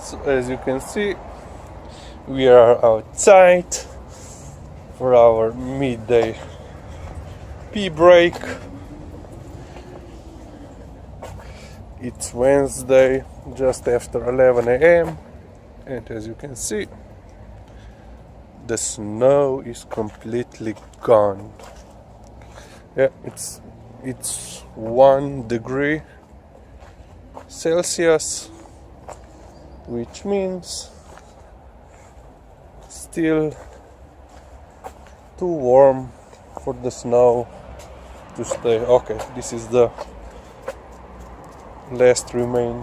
So as you can see, we are outside for our midday pee break. It's Wednesday, just after 11 a.m. and as you can see, the snow is completely gone. Yeah, it's 1 degree Celsius, which means still too warm for the snow to stay. Okay, this is the last remain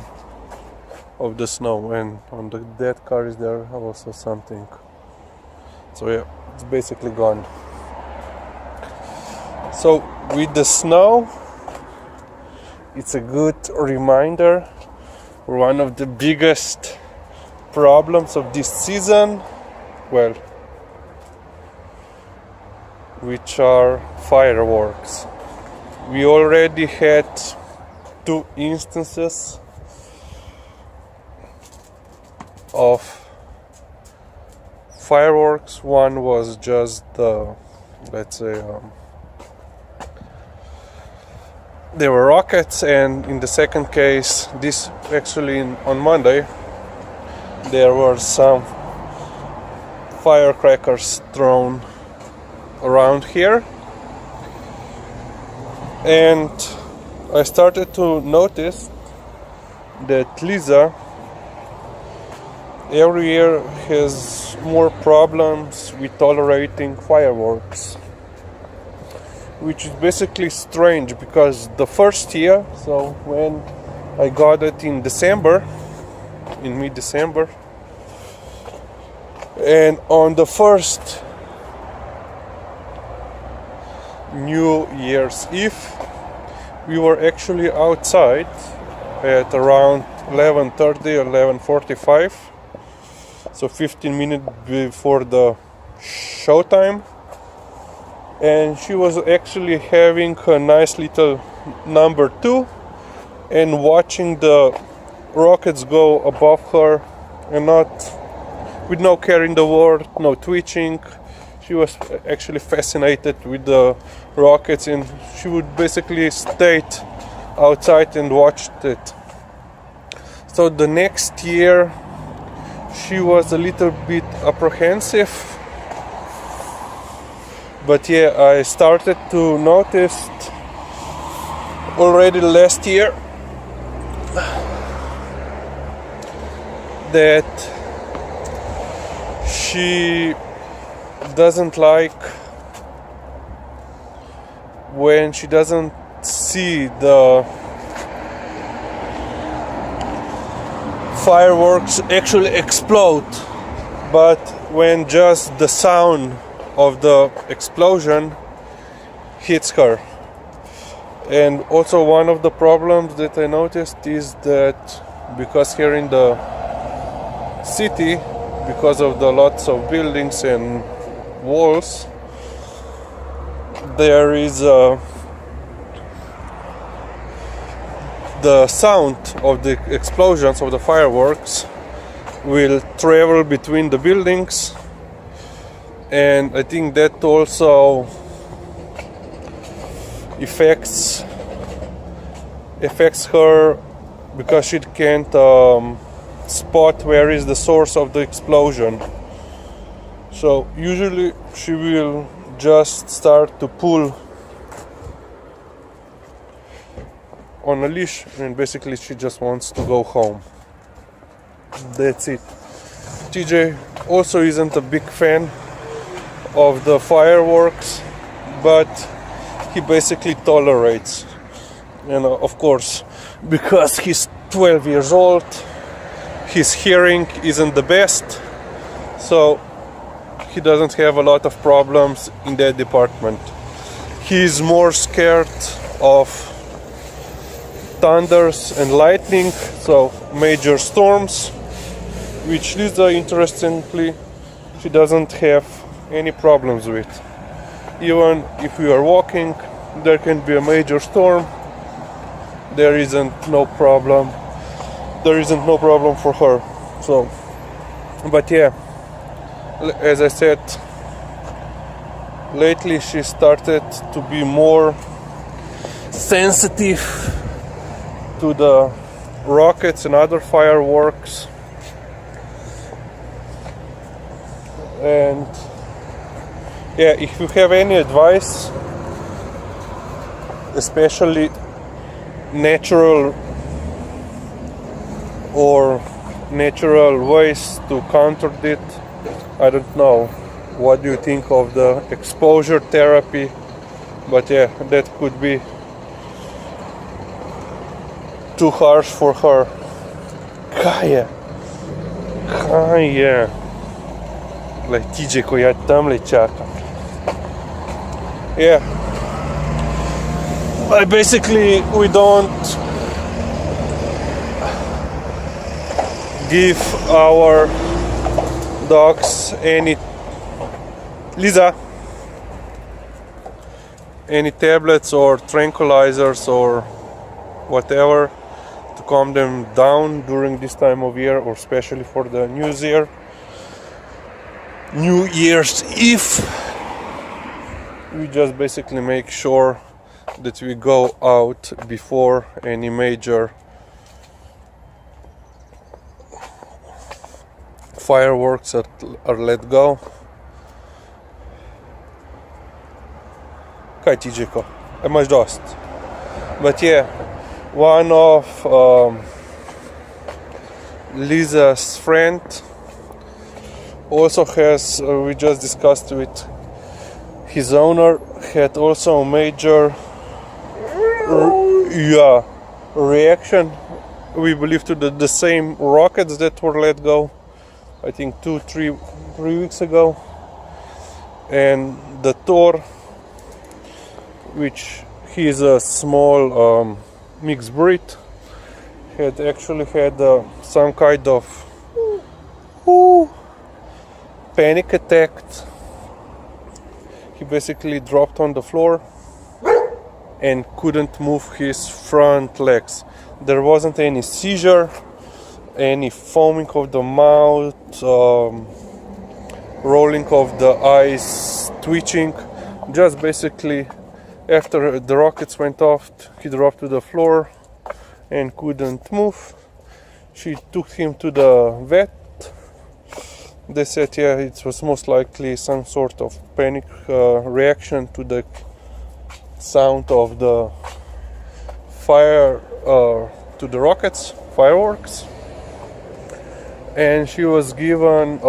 of the snow, and on the dead car is there also something. So yeah, it's basically gone. So with the snow, it's a good reminder for one of the biggest problems of this season, well, which are fireworks. We already had 2 instances of fireworks. One was just let's say there were rockets, and in the second case, this actually on Monday, there were some firecrackers thrown around here, and I started to notice that Liza every year has more problems with tolerating fireworks, which is basically strange because the first year, so when I got it in mid-December, and on the first New Year's Eve, we were actually outside at around 11:30 or 11:45, so 15 minutes before the showtime, and she was actually having a nice little number 2 and watching the rockets go above her, and not with no care in the world, no twitching. She was actually fascinated with the rockets, and she would basically stay outside and watched it. So the next year she was a little bit apprehensive, but yeah, I started to notice already last year that she doesn't like when she doesn't see the fireworks actually explode, but when just the sound of the explosion hits her. And also one of the problems that I noticed is that because here in the city, because of the lots of buildings and walls, there is the sound of the explosions of the fireworks will travel between the buildings, and I think that also affects her because she can't spot where is the source of the explosion. So usually she will just start to pull on a leash, and basically she just wants to go home. That's it. TJ also isn't a big fan of the fireworks, but he basically tolerates. And of course, because he's 12 years old, his hearing isn't the best, so he doesn't have a lot of problems in that department. He's more scared of thunders and lightning, so major storms, which Liza, interestingly, she doesn't have any problems with. Even if we are walking, there can be a major storm, there isn't no problem for her. So, but yeah, as I said, lately she started to be more sensitive to the rockets and other fireworks, and yeah, if you have any advice, especially natural ways to counter it, I don't know, what do you think of the exposure therapy? But yeah, that could be too harsh for her. Kaya letiđe koja tam čaka. Yeah, we don't give our dogs any tablets or tranquilizers or whatever to calm them down during this time of year, or especially for the New Year's Eve. We just basically make sure that we go out before any major fireworks are let go. Kaj ti Đeko? Imaš dost? But yeah, one of Liza's friend also has, we just discussed with his owner, had also a major reaction, we believe, to the same rockets that were let go, I think 2-3 weeks ago. And the Thor, which he is a small mixed breed, had actually had some kind of panic attack. He basically dropped on the floor and couldn't move his front legs. There wasn't any seizure, any foaming of the mouth, rolling of the eyes, twitching. Just basically, after the rockets went off, he dropped to the floor and couldn't move. She took him to the vet. They said, yeah, it was most likely some sort of panic reaction to the sound of the fire, to the rockets, fireworks. And she was given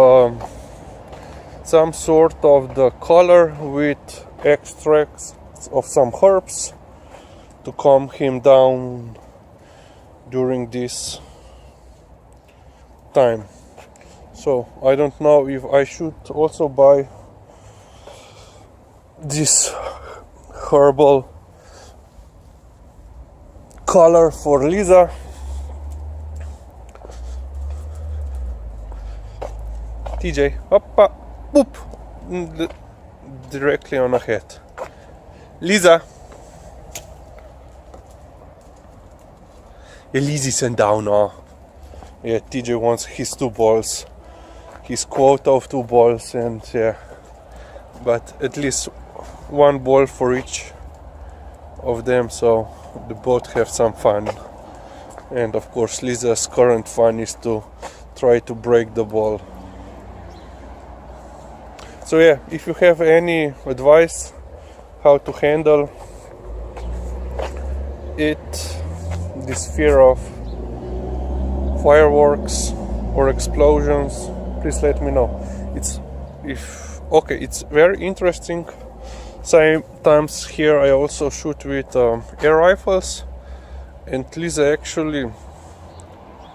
some sort of the color with extracts of some herbs to calm him down during this time. So I don't know if I should also buy this herbal color for Liza. TJ, hoppa, boop, directly on her head. Liza. Liza's down now. Yeah, TJ wants his 2 balls. His quota of 2 balls, and yeah, but at least 1 ball for each of them, so they both have some fun. And of course, Liza's current fun is to try to break the ball. So yeah, if you have any advice how to handle it, this fear of fireworks or explosions, please let me know. It's very interesting. Sometimes here I also shoot with air rifles, and Liza actually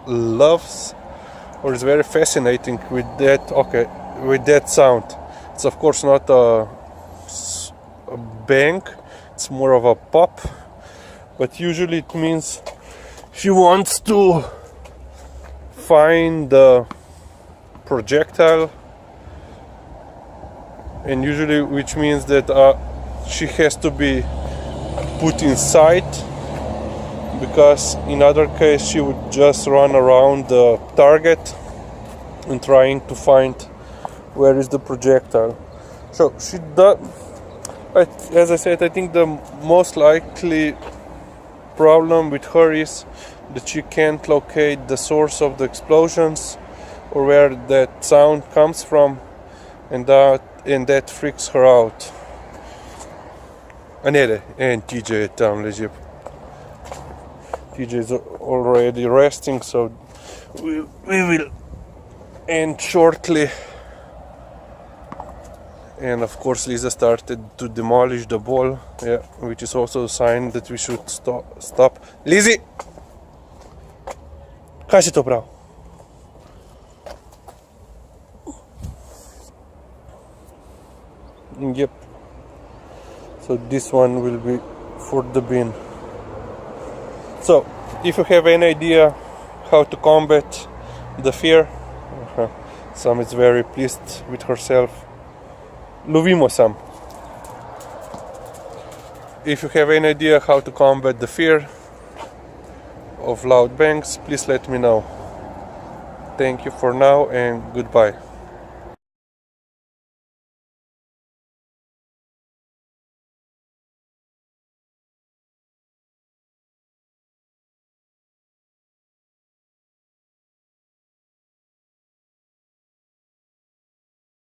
loves, or is very fascinating with that sound. It's of course not a bang, it's more of a pop, but usually it means she wants to find the projectile, and usually which means that she has to be put in sight, because in other case she would just run around the target and trying to find where is the projectile. So she does. As I said, I think the most likely problem with her is that she can't locate the source of the explosions or where that sound comes from, and that freaks her out. And TJ je tam leži. TJ is already resting, so we will end shortly. And of course Liza started to demolish the ball, yeah, which is also a sign that we should stop. Lizzy! Kaj si to prav? Yep. So this one will be for the bin. So, if you have any idea how to combat the fear, Sam is very pleased with herself. Lovimo Sam. If you have any idea how to combat the fear of loud bangs, please let me know. Thank you for now and goodbye.